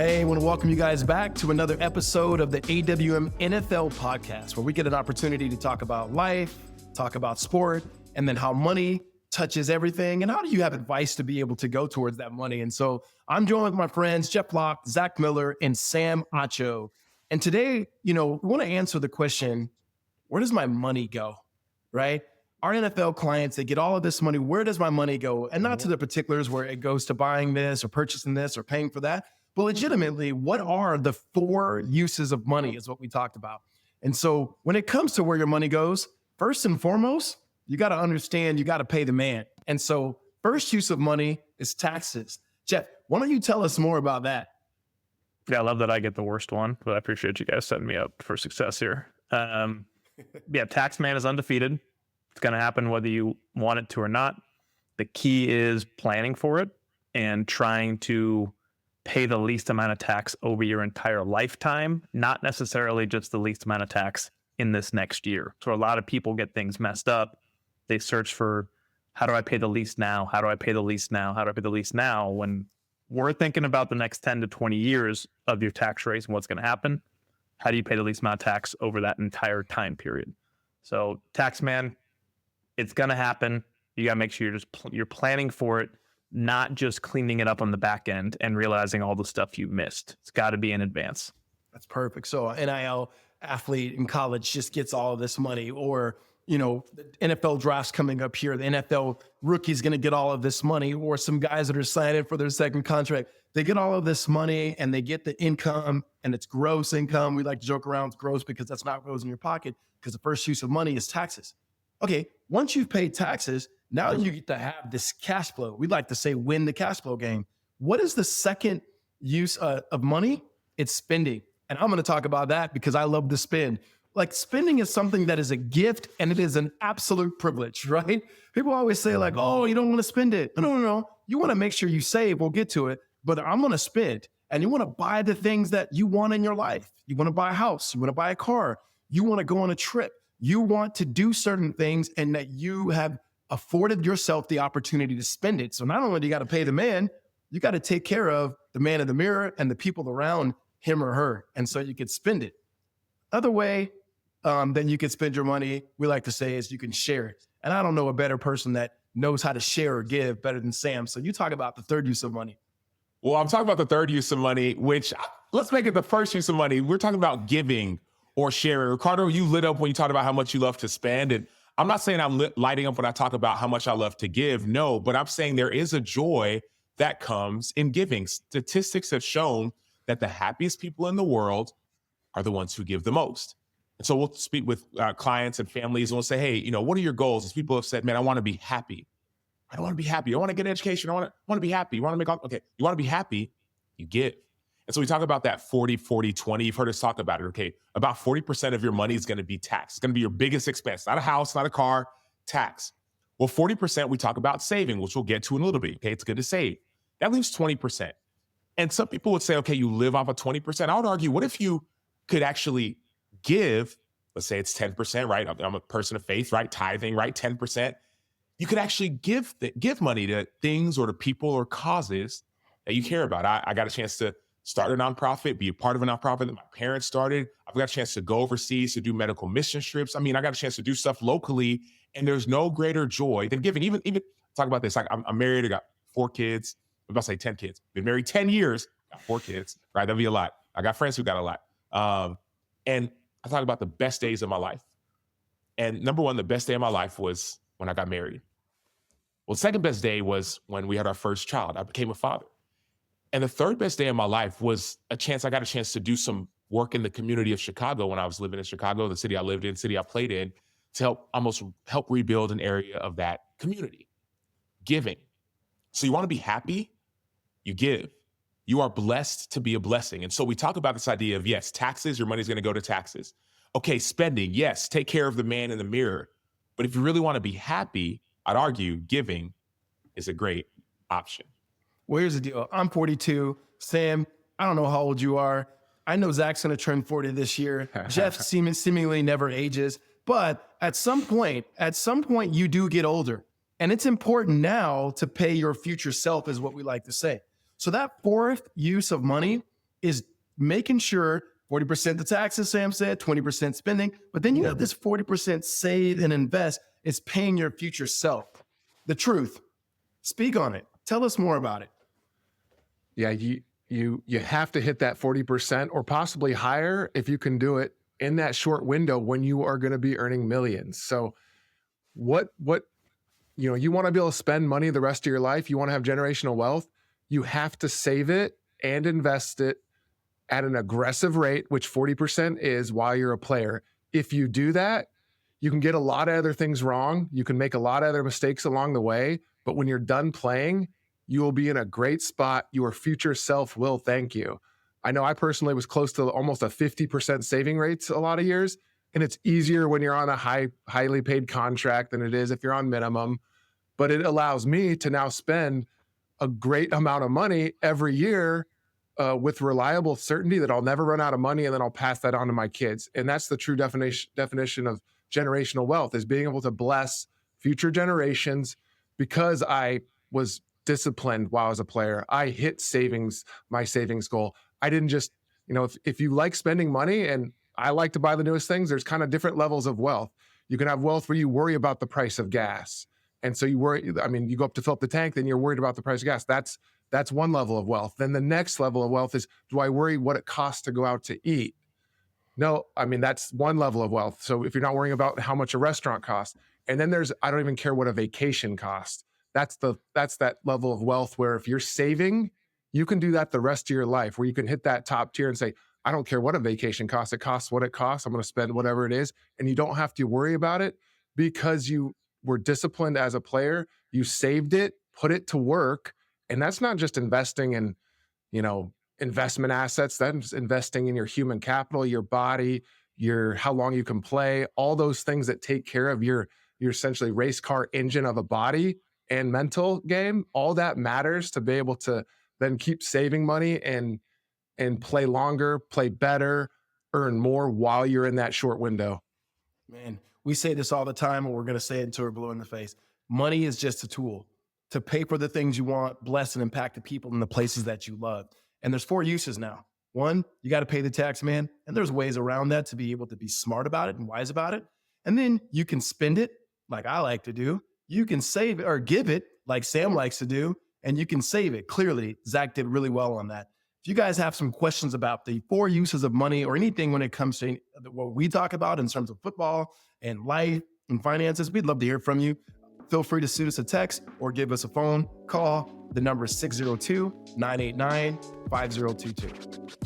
Hey, I want to welcome you guys back to another episode of the AWM NFL Podcast, where we get an opportunity to talk about life, talk about sport, and then how money touches everything. And how do you have advice to be able to go towards that money? And so I'm joined with my friends, Jeff Locke, Zach Miller, and Sam Acho. And today, we want to answer the question, where does my money go, right? Our NFL clients, they get all of this money. Where does my money go? And not to the particulars where it goes to buying this or purchasing this or paying for that. But legitimately, what are the 4 uses of money is what we talked about. And so when it comes to where your money goes, first and foremost, you got to understand you got to pay the man. And so first use of money is taxes. Jeff, why don't you tell us more about that? Yeah, I love that I get the worst one, but I appreciate you guys setting me up for success here. Tax man is undefeated. It's going to happen whether you want it to or not. The key is planning for it and trying to pay the least amount of tax over your entire lifetime, not necessarily just the least amount of tax in this next year. So a lot of people get things messed up. They search for, how do I pay the least now? How do I pay the least now? How do I pay the least now? When we're thinking about the next 10 to 20 years of your tax rates and what's going to happen, how do you pay the least amount of tax over that entire time period? So tax man, it's going to happen. You got to make sure you're planning for it, not just cleaning it up on the back end and realizing all the stuff you missed. It's got to be in advance. That's perfect. So an NIL athlete in college just gets all of this money, or, the NFL draft's coming up here. The NFL rookie's going to get all of this money, or some guys that are signing for their second contract, they get all of this money and they get the income, and it's gross income. We like to joke around, it's gross because that's not what goes in your pocket, because the first use of money is taxes. Okay, once you've paid taxes, now you get to have this cash flow. We like to say win the cash flow game. What is the second use of money? It's spending. And I'm going to talk about that because I love to spend. Like, spending is something that is a gift and it is an absolute privilege, right? People always say like, oh, you don't want to spend it. No. You want to make sure you save. We'll get to it. But I'm going to spend. And you want to buy the things that you want in your life. You want to buy a house. You want to buy a car. You want to go on a trip. You want to do certain things, and that you have afforded yourself the opportunity to spend it. So not only do you got to pay the man, you got to take care of the man in the mirror and the people around him or her. And so you could spend it. Other way then you could spend your money, we like to say, is you can share it. And I don't know a better person that knows how to share or give better than Sam. So you talk about the third use of money. Well, I'm talking about the third use of money, which let's make it the first use of money. We're talking about giving or sharing. Riccardo, you lit up when you talked about how much you love to spend. And I'm not saying I'm lighting up when I talk about how much I love to give. No, but I'm saying there is a joy that comes in giving. Statistics have shown that the happiest people in the world are the ones who give the most. And so we'll speak with clients and families and we'll say, hey, what are your goals? As people have said, man, I want to be happy. I want to be happy. I want to get an education. I want to be happy. You want to make okay. You want to be happy, you give. And so we talk about that 40, 40, 20. You've heard us talk about it. Okay. About 40% of your money is going to be taxed. It's going to be your biggest expense, not a house, not a car, tax. Well, 40% we talk about saving, which we'll get to in a little bit. Okay. It's good to save. That leaves 20%. And some people would say, okay, you live off of 20%. I would argue, what if you could actually give, let's say it's 10%, right? I'm a person of faith, right? Tithing, right? 10%. You could actually give money to things or to people or causes that you care about. I got a chance to start a nonprofit, be a part of a nonprofit that my parents started. I've got a chance to go overseas to do medical mission trips. I got a chance to do stuff locally, and there's no greater joy than giving. Even talk about this. Like, I'm married. I got 4 kids. I'm about to say 10 kids. Been married 10 years. Got 4 kids. Right? That'd be a lot. I got friends who got a lot. And I talk about the best days of my life. And number one, the best day of my life was when I got married. Well, the second best day was when we had our first child. I became a father. And the third best day of my life was I got a chance to do some work in the community of Chicago when I was living in Chicago, the city I lived in, city I played in, to help rebuild an area of that community. Giving. So you want to be happy? You give. You are blessed to be a blessing. And so we talk about this idea of, yes, taxes, your money's going to go to taxes. Okay, spending, yes, take care of the man in the mirror. But if you really want to be happy, I'd argue giving is a great option. Well, here's the deal. I'm 42. Sam, I don't know how old you are. I know Zach's going to turn 40 this year. Jeff seemingly never ages. But at some point, you do get older. And it's important now to pay your future self, is what we like to say. So that fourth use of money is making sure 40% the taxes, Sam said, 20% spending, but then you have this 40% save and invest. It's paying your future self. The truth. Speak on it. Tell us more about it. Yeah, you have to hit that 40% or possibly higher if you can do it in that short window when you are going to be earning millions. So what you want to be able to spend money the rest of your life, you want to have generational wealth, you have to save it and invest it at an aggressive rate, which 40% is while you're a player. If you do that, you can get a lot of other things wrong. You can make a lot of other mistakes along the way, but when you're done playing, you will be in a great spot. Your future self will thank you. I know I personally was close to almost a 50% saving rates a lot of years, and it's easier when you're on a highly paid contract than it is if you're on minimum, but it allows me to now spend a great amount of money every year with reliable certainty that I'll never run out of money, and then I'll pass that on to my kids. And that's the true definition of generational wealth, is being able to bless future generations because I was disciplined while I was a player. I hit my savings goal. I didn't just, if you like spending money, and I like to buy the newest things, there's kind of different levels of wealth. You can have wealth where you worry about the price of gas. And so you go up to fill up the tank, then you're worried about the price of gas. That's one level of wealth. Then the next level of wealth is, do I worry what it costs to go out to eat? No, that's one level of wealth. So if you're not worrying about how much a restaurant costs, and then I don't even care what a vacation costs. That's that level of wealth where if you're saving, you can do that the rest of your life, where you can hit that top tier and say, I don't care what a vacation costs. It costs what it costs. I'm going to spend whatever it is. And you don't have to worry about it because you were disciplined as a player. You saved it, put it to work. And that's not just investing in, investment assets. That's investing in your human capital, your body, how long you can play, all those things that take care of your essentially race car engine of a body and mental game. All that matters to be able to then keep saving money and play longer, play better, earn more while you're in that short window. Man, we say this all the time, and we're going to say it until we're blue in the face. Money is just a tool to pay for the things you want, bless and impact the people in the places that you love. And there's 4 uses now. 1, you got to pay the tax man. And there's ways around that to be able to be smart about it and wise about it. And then you can spend it like I like to do. You can save it or give it like Sam likes to do. And you can save it. Clearly, Zach did really well on that. If you guys have some questions about the 4 uses of money or anything when it comes to what we talk about in terms of football and life and finances, we'd love to hear from you. Feel free to shoot us a text or give us a phone call. The number is 602-989-5022.